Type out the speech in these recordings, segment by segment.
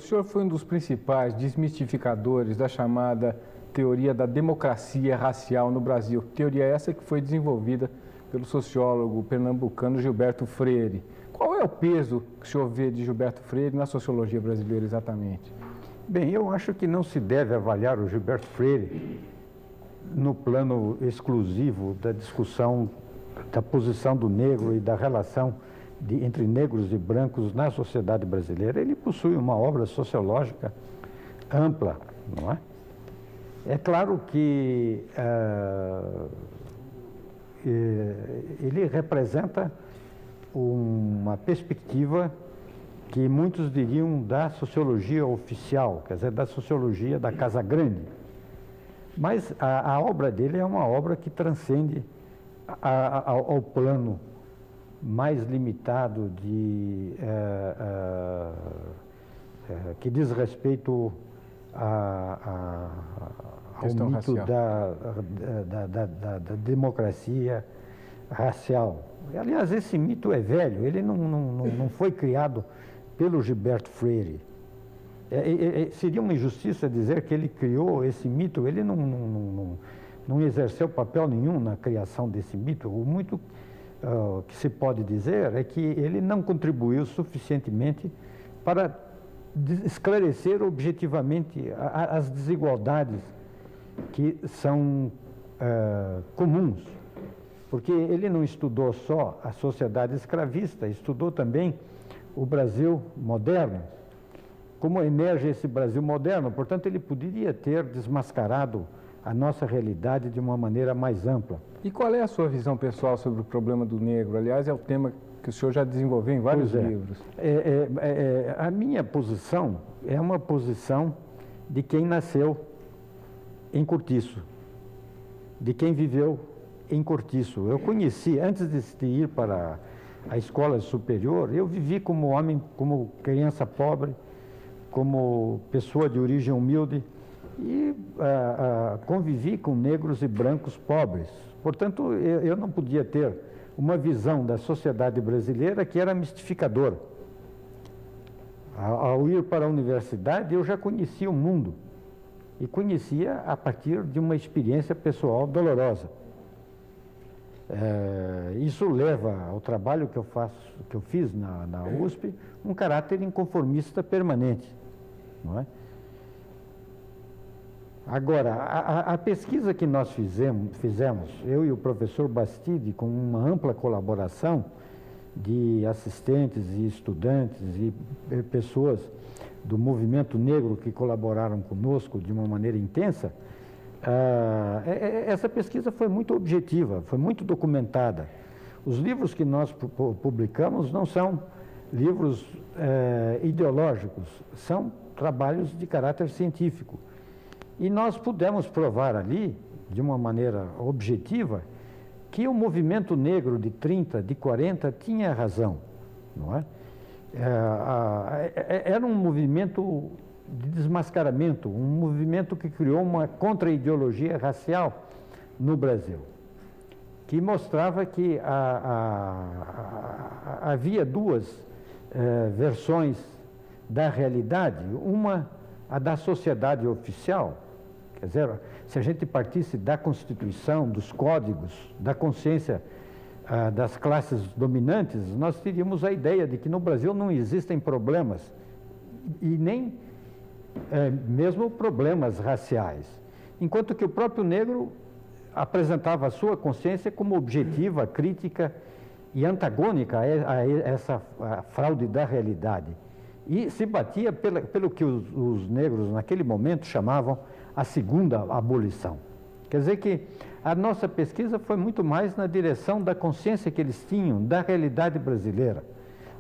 senhor foi um dos principais desmistificadores da chamada teoria da democracia racial no Brasil. Teoria essa que foi desenvolvida pelo sociólogo pernambucano Gilberto Freire. Qual é o peso que o senhor vê de Gilberto Freire na sociologia brasileira exatamente? Bem, eu acho que não se deve avaliar o Gilberto Freire no plano exclusivo da discussão da posição do negro e da relação entre negros e brancos na sociedade brasileira. Ele possui uma obra sociológica ampla, não é? É claro que ele representa uma perspectiva que muitos diriam da sociologia oficial, quer dizer, da sociologia da Casa Grande. Mas a obra dele é uma obra que transcende ao plano mais limitado que diz respeito ao mito da democracia racial. Aliás, esse mito é velho, ele não foi criado pelo Gilberto Freire. Seria uma injustiça dizer que ele criou esse mito, ele não exerceu papel nenhum na criação desse mito. O muito que se pode dizer é que ele não contribuiu suficientemente para esclarecer objetivamente as desigualdades que são comuns. Porque ele não estudou só a sociedade escravista, estudou também o Brasil moderno. Como emerge esse Brasil moderno, portanto, ele poderia ter desmascarado a nossa realidade de uma maneira mais ampla. E qual é a sua visão pessoal sobre o problema do negro? Aliás, é o tema que o senhor já desenvolveu em vários livros. A minha posição é uma posição de quem nasceu em Cortiço, de quem viveu em Cortiço. Eu conheci, antes de ir para a escola superior, eu vivi como homem, como criança pobre, como pessoa de origem humilde e convivi com negros e brancos pobres. Portanto, eu não podia ter uma visão da sociedade brasileira que era mistificadora. Ao ir para a universidade, eu já conhecia o mundo e conhecia a partir de uma experiência pessoal dolorosa. Isso leva ao trabalho que eu fiz na USP, um caráter inconformista permanente, não é? Agora, a pesquisa que nós fizemos, eu e o professor Bastide, com uma ampla colaboração de assistentes e estudantes e pessoas do movimento negro que colaboraram conosco de uma maneira intensa, essa pesquisa foi muito objetiva, foi muito documentada. Os livros que nós publicamos não são livros ideológicos, são trabalhos de caráter científico. E nós pudemos provar ali, de uma maneira objetiva, que o movimento negro de 30, de 40, tinha razão, não é? Era um movimento de desmascaramento, um movimento que criou uma contra-ideologia racial no Brasil, que mostrava que havia duas versões da realidade, uma a da sociedade oficial, quer dizer, se a gente partisse da Constituição, dos códigos, da consciência das classes dominantes, nós teríamos a ideia de que no Brasil não existem problemas e nem mesmo problemas raciais, enquanto que o próprio negro apresentava a sua consciência como objetiva, crítica e antagônica a essa fraude da realidade. E se batia pelo que os negros naquele momento chamavam a segunda abolição. Quer dizer que a nossa pesquisa foi muito mais na direção da consciência que eles tinham da realidade brasileira,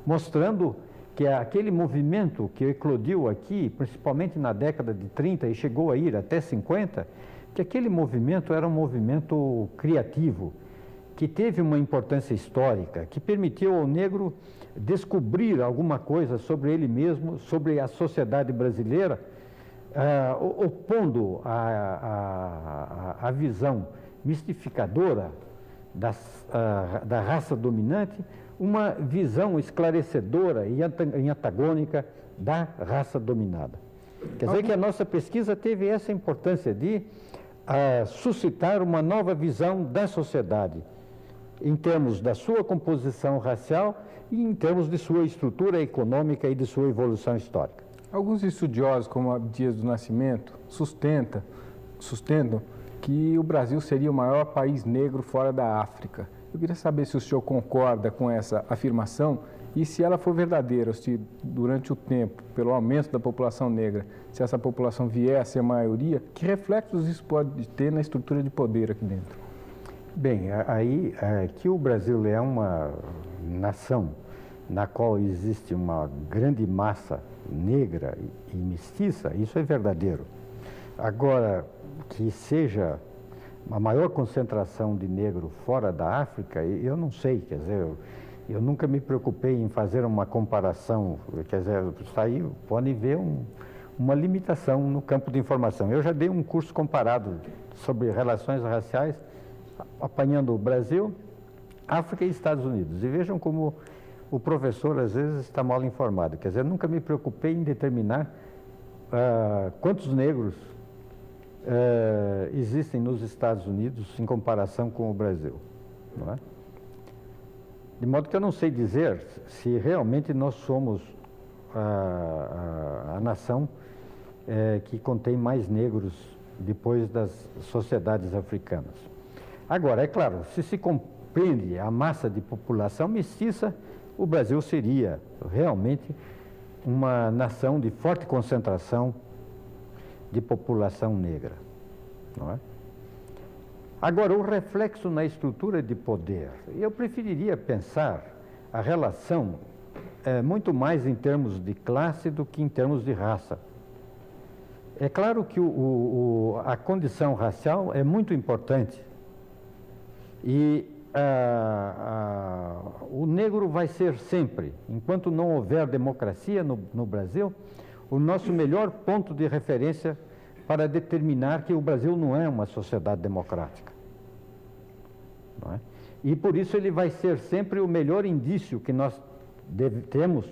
mostrando que aquele movimento que eclodiu aqui, principalmente na década de 30 e chegou a ir até 50, que aquele movimento era um movimento criativo, que teve uma importância histórica, que permitiu ao negro descobrir alguma coisa sobre ele mesmo, sobre a sociedade brasileira, opondo a visão mistificadora da raça dominante, uma visão esclarecedora e antagônica da raça dominada. Quer dizer que a nossa pesquisa teve essa importância de suscitar uma nova visão da sociedade, em termos da sua composição racial e em termos de sua estrutura econômica e de sua evolução histórica. Alguns estudiosos, como Abdias do Nascimento, sustentam que o Brasil seria o maior país negro fora da África. Eu queria saber se o senhor concorda com essa afirmação e se ela for verdadeira, se durante o tempo, pelo aumento da população negra, se essa população vier a ser maioria, que reflexos isso pode ter na estrutura de poder aqui dentro? Bem, aí que o Brasil é uma nação na qual existe uma grande massa negra e mestiça, isso é verdadeiro. Agora, que seja a maior concentração de negro fora da África, eu não sei, quer dizer, eu nunca me preocupei em fazer uma comparação, quer dizer, isso aí pode ver uma limitação no campo de informação. Eu já dei um curso comparado sobre relações raciais, apanhando o Brasil, África e Estados Unidos. E vejam como o professor, às vezes, está mal informado. Quer dizer, nunca me preocupei em determinar quantos negros existem nos Estados Unidos em comparação com o Brasil, não é? De modo que eu não sei dizer se realmente nós somos a nação que contém mais negros depois das sociedades africanas. Agora, é claro, se compreende a massa de população mestiça, o Brasil seria realmente uma nação de forte concentração de população negra, não é? Agora, o reflexo na estrutura de poder, eu preferiria pensar a relação muito mais em termos de classe do que em termos de raça. É claro que a condição racial é muito importante e o negro vai ser sempre, enquanto não houver democracia no Brasil, o nosso melhor ponto de referência para determinar que o Brasil não é uma sociedade democrática. Não é? E por isso ele vai ser sempre o melhor indício que nós temos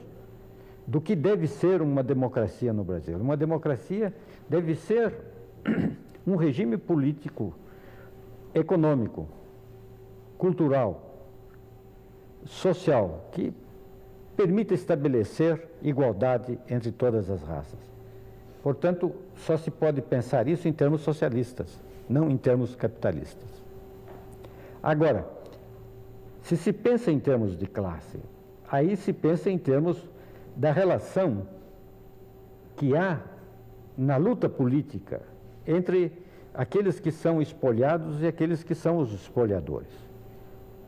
do que deve ser uma democracia no Brasil. Uma democracia deve ser um regime político, econômico, cultural, social, que permita estabelecer igualdade entre todas as raças. Portanto, só se pode pensar isso em termos socialistas, não em termos capitalistas. Agora, se pensa em termos de classe, aí se pensa em termos da relação que há na luta política entre aqueles que são espoliados e aqueles que são os espoliadores.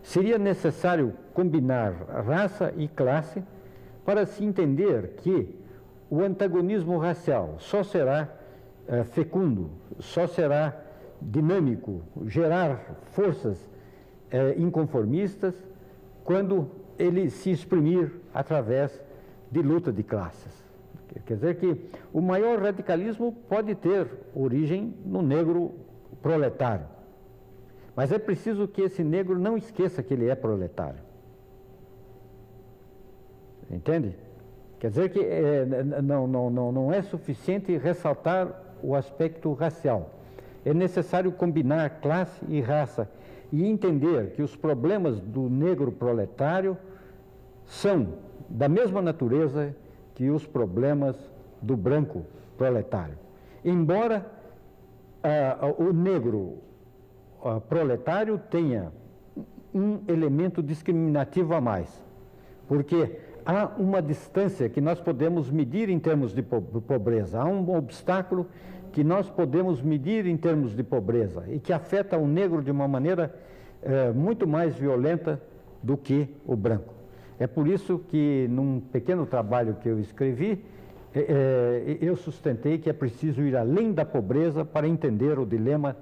Seria necessário combinar raça e classe para se entender que o antagonismo racial só será fecundo, só será dinâmico, gerar forças inconformistas quando ele se exprimir através de luta de classes. Quer dizer que o maior radicalismo pode ter origem no negro proletário, mas é preciso que esse negro não esqueça que ele é proletário. Entende? Quer dizer que não é suficiente ressaltar o aspecto racial. É necessário combinar classe e raça e entender que os problemas do negro proletário são da mesma natureza que os problemas do branco proletário. Embora o negro proletário tenha um elemento discriminativo a mais, porque há uma distância que nós podemos medir em termos de pobreza, há um obstáculo que nós podemos medir em termos de pobreza e que afeta o negro de uma maneira muito mais violenta do que o branco. É por isso que, num pequeno trabalho que eu escrevi, eu sustentei que é preciso ir além da pobreza para entender o dilema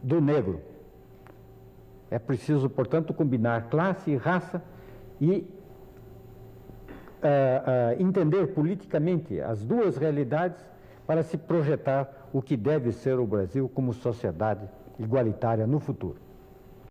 do negro. É preciso, portanto, combinar classe e raça e entender politicamente as duas realidades para se projetar o que deve ser o Brasil como sociedade igualitária no futuro.